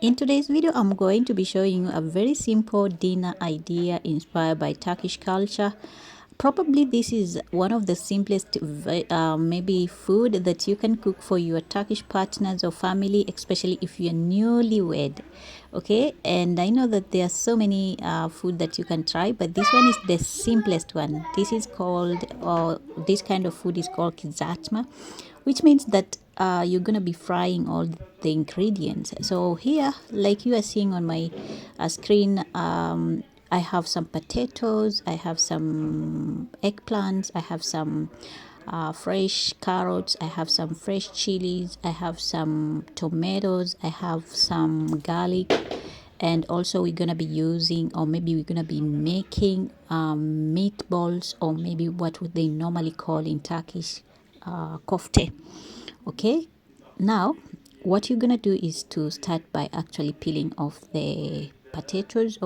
In today's video, I'm going to be showing you a very simple dinner idea inspired by Turkish culture. Probably this is one of the simplest maybe food that you can cook for your Turkish partners or family, especially if you're newlywed. Okay, and I know that there are so many food that you can try, but this one is the simplest one. This is called, or this kind of food is called kizatma, which means that you're gonna be frying all the ingredients. So here, like you are seeing on my screen, I have some potatoes, I have some eggplants, I have some fresh carrots, I have some fresh chilies, I have some tomatoes, I have some garlic, and also we're gonna be using, or maybe we're gonna be making meatballs, or maybe what would they normally call in Turkish kofte. Okay, now what you're gonna do is to start by actually peeling off the potatoes,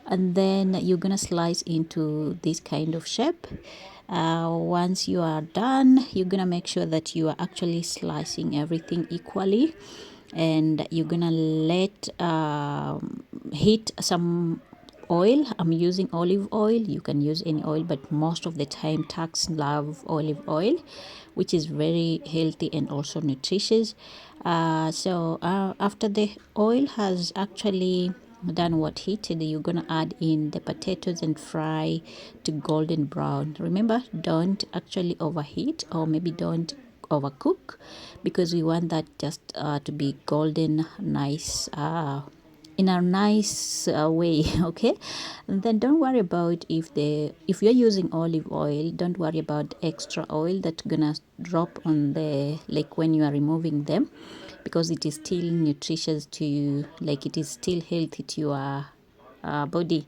and then you're gonna slice into this kind of shape. Once you are done, you're gonna make sure that you are actually slicing everything equally, and you're gonna let heat some oil. I'm using olive oil. You can use any oil, but most of the time Turks love olive oil, which is very healthy and also nutritious. So after the oil has actually done what heated, you're gonna add in the potatoes and fry to golden brown. Remember, don't actually overheat, or maybe don't overcook, because we want that just to be golden nice, in a nice way. Okay, and then don't worry about if you're using olive oil, don't worry about extra oil that's gonna drop on the, like, when you are removing them, because it is still nutritious to you, like it is still healthy to your body.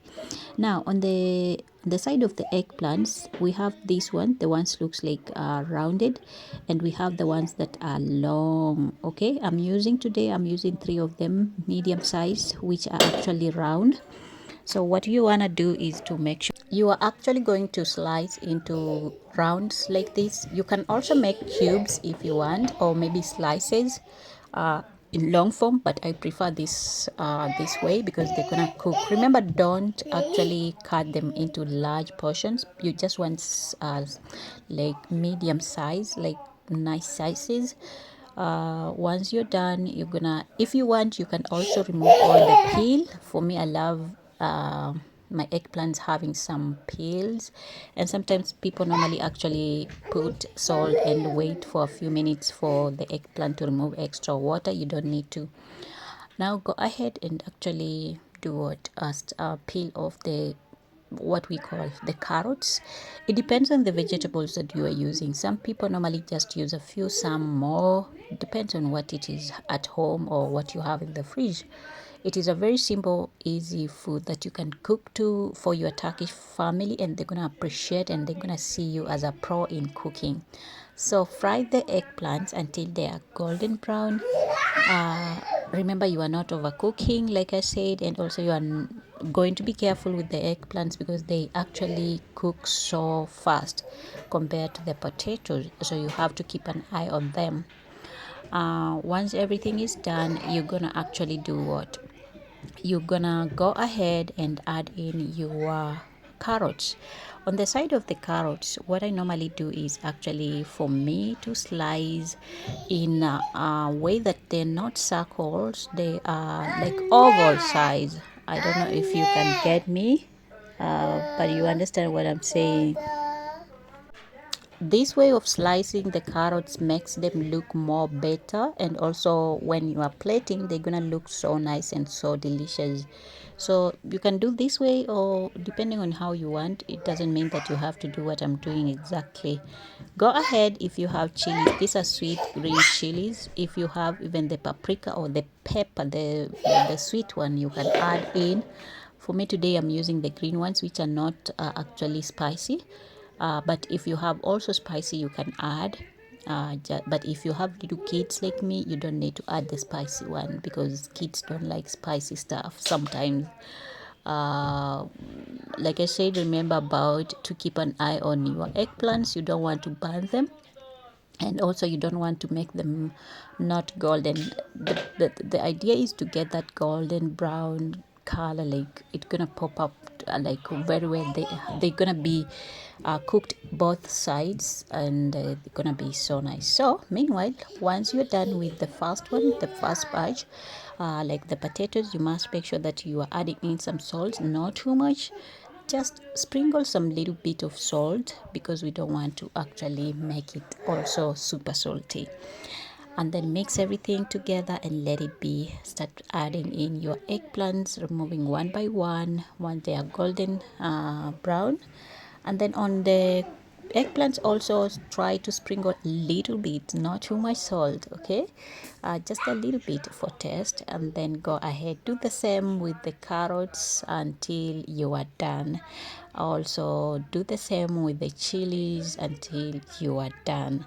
Now on the side of the eggplants, we have this one. The ones looks like rounded, and we have the ones that are long. Okay, I'm using three of them, medium size, which are actually round. So what you want to do is to make sure you are actually going to slice into rounds like this. You can also make cubes if you want, or maybe slices uh, in long form, but I prefer this way because they're gonna cook. Remember, don't actually cut them into large portions. You just want like medium size, like nice sizes. Once you're done, you're gonna, if you want, you can also remove all the peel. For me, I love my eggplants having some peels, and sometimes people normally actually put salt and wait for a few minutes for the eggplant to remove extra water. You don't need to. Now go ahead and actually do what, peel off the, what we call the carrots. It depends on the vegetables that you are using. Some people normally just use a few, some more. It depends on what it is at home or what you have in the fridge. It is a very simple, easy food that you can cook to for your Turkish family, and they're gonna appreciate, and they're gonna see you as a pro in cooking. So fry the eggplants until they are golden brown. uh, Remember, you are not overcooking, like I said, and also you are going to be careful with the eggplants because they actually cook so fast compared to the potatoes, so you have to keep an eye on them. Once everything is done, you're gonna actually do what, you're gonna go ahead and add in your carrots. On the side of the carrots, what I normally do is actually, for me to slice in a way that they're not circles, they are like oval size. I don't know if you can get me, but you understand what I'm saying. This way of slicing the carrots makes them look more better, and also when you are plating, they're gonna look so nice and so delicious. So you can do this way, or depending on how you want. It doesn't mean that you have to do what I'm doing exactly. Go ahead. If you have chilies, these are sweet green chilies. If you have even the paprika or the pepper, the sweet one, you can add in. For me today, I'm using the green ones, which are not actually spicy. But if you have also spicy, you can add. But if you have little kids like me, you don't need to add the spicy one, because kids don't like spicy stuff sometimes. uh, like I said, remember about to keep an eye on your eggplants. You don't want to burn them. and also you don't want to make them not golden. The idea is to get that golden brown color, like it's gonna pop up like very well. They're gonna be cooked both sides, and they're gonna be so nice. So meanwhile, once you're done with the first one, the first batch, like the potatoes, you must make sure that you are adding in some salt, not too much. Just sprinkle some little bit of salt because we don't want to actually make it also super salty. And then mix everything together and let it be. Start adding in your eggplants, removing one by one once they are golden brown. And then on the eggplants, also try to sprinkle a little bit, not too much salt, okay? Just a little bit for taste. And then go ahead, do the same with the carrots until you are done. Also do the same with the chilies until you are done.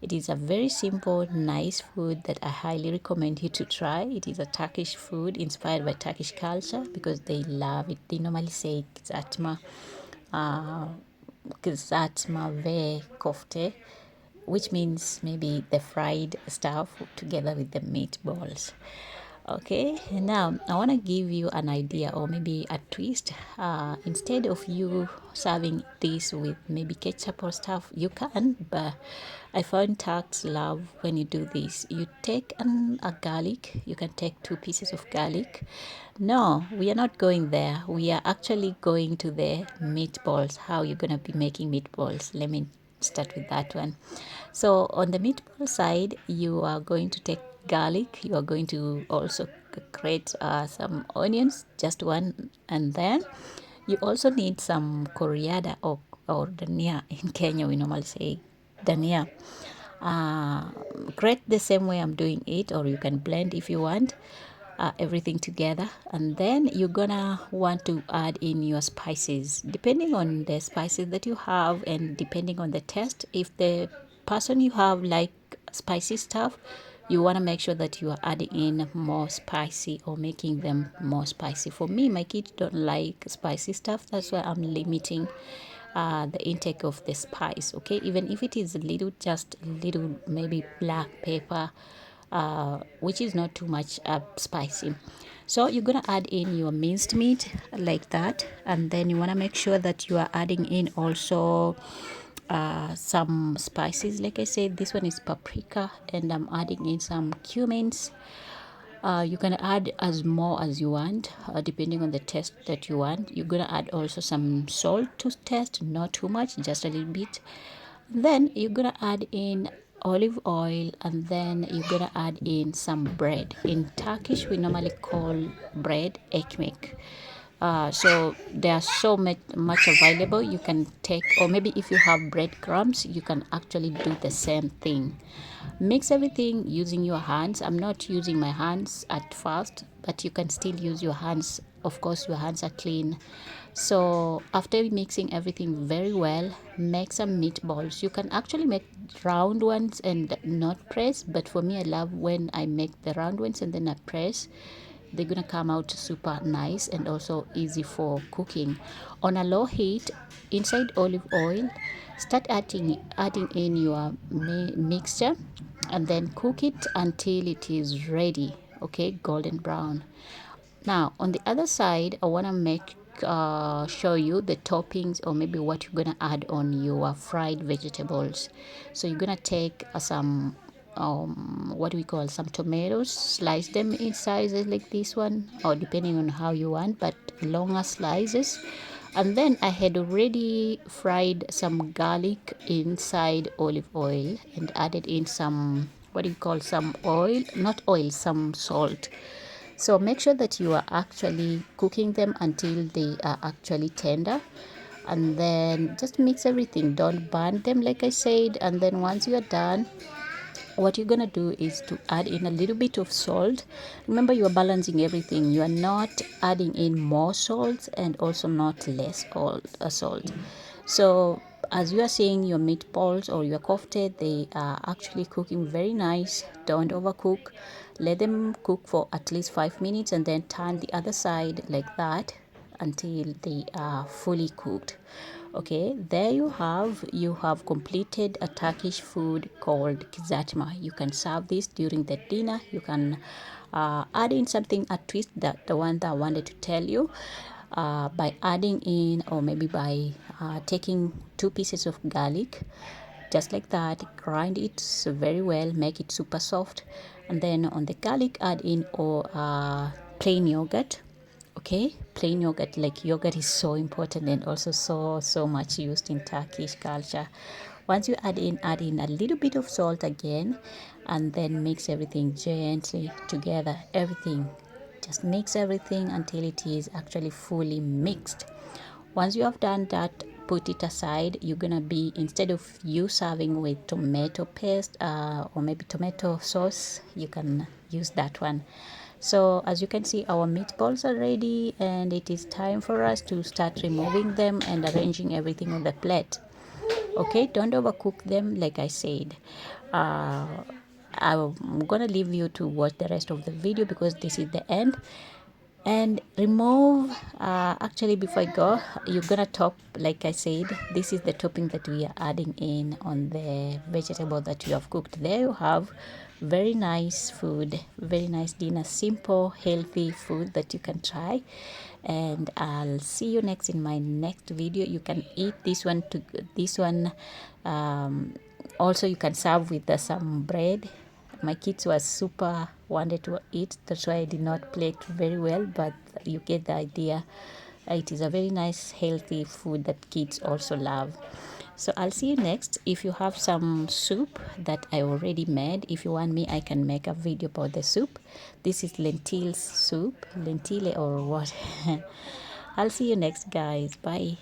It is a very simple, nice food that I highly recommend you to try. It is a Turkish food inspired by Turkish culture because they love it. They normally say kızartma, kızartma ve kofte, which means maybe the fried stuff together with the meatballs. Okay, now I want to give you an idea or maybe a twist. Instead of you serving this with maybe ketchup or stuff, you can, but I found Turks love when you do this. You take a garlic, you can take 2 pieces of garlic. No, we are not going there. We are actually going to the meatballs. How you're going to be making meatballs. Let me start with that one. So on the meatball side, you are going to take garlic. You are going to also grate some onions, just one, and then you also need some coriander or dania. In Kenya, we normally say dania. Grate the same way I'm doing it, or you can blend if you want. Everything together, and then you're gonna want to add in your spices depending on the spices that you have and depending on the taste. If the person you have like spicy stuff, you want to make sure that you are adding in more spicy or making them more spicy. For me, my kids don't like spicy stuff, that's why I'm limiting the intake of the spice. Okay, even if it is a little, just a little, maybe black pepper, which is not too much spicy. So you're gonna add in your minced meat like that, and then you want to make sure that you are adding in also some spices. Like I said, this one is paprika, and I'm adding in some cumins. You can add as more as you want, depending on the taste that you want. You're gonna add also some salt to taste, not too much, just a little bit. Then you're gonna add in olive oil, and then you're gonna add in some bread. In Turkish, we normally call bread ekmek. So there are so much available. You can take, or maybe if you have breadcrumbs, you can actually do the same thing. Mix everything using your hands. I'm not using my hands at first, but you can still use your hands. Of course, your hands are clean. So after mixing everything very well, make some meatballs. You can actually make round ones and not press, but for me, I love when I make the round ones and then I press. They're gonna come out super nice and also easy for cooking. On a low heat, inside olive oil, start adding in your mixture, and then cook it until it is ready. Okay, golden brown. Now on the other side, I want to make show you the toppings, or maybe what you're gonna add on your fried vegetables. So you're gonna take some what do we call, some tomatoes, slice them in sizes like this one, or depending on how you want, but longer slices. And then I had already fried some garlic inside olive oil and added in some, what do you call, some oil, not oil, some salt. So make sure that you are actually cooking them until they are actually tender, and then just mix everything. Don't burn them, like I said. And then once you are done, what you're gonna do is to add in a little bit of salt. Remember, you are balancing everything. You are not adding in more salt and also not less salt. So as you are seeing your meatballs or your kofte, they are actually cooking very nice. Don't overcook. Let them cook for at least 5 minutes, and then turn the other side like that until they are fully cooked. Okay, there you have completed a Turkish food called kizatma. You can serve this during the dinner. You can add in something, a twist, that the one that I wanted to tell you, by adding in, or maybe by taking 2 pieces of garlic, just like that, grind it very well, make it super soft, and then on the garlic add in, or plain yogurt. Okay, plain yogurt. Like, yogurt is so important and also so much used in Turkish culture. Once you add in a little bit of salt again, and then mix everything gently together. Everything, just mix everything until it is actually fully mixed. Once you have done that, put it aside. You're gonna be, instead of you serving with tomato paste, or maybe tomato sauce, you can use that one. So as you can see, our meatballs are ready, and it is time for us to start removing them and arranging everything on the plate. Okay, don't overcook them, like I said. uh, I'm gonna leave you to watch the rest of the video, because this is the end. And remove, actually, before I go, you're gonna top, like I said, this is the topping that we are adding in on the vegetable that you have cooked. There you have very nice food, very nice dinner, simple healthy food that you can try. And I'll see you next in my next video. You can eat this one, also you can serve with some bread. My kids were super wanted to eat, that's why I did not play it very well, but you get the idea. It is a very nice healthy food that kids also love. So I'll see you next. If you have some soup that I already made, if you want me, I can make a video about the soup. This is lentil soup, lentile or what. I'll see you next, guys. Bye.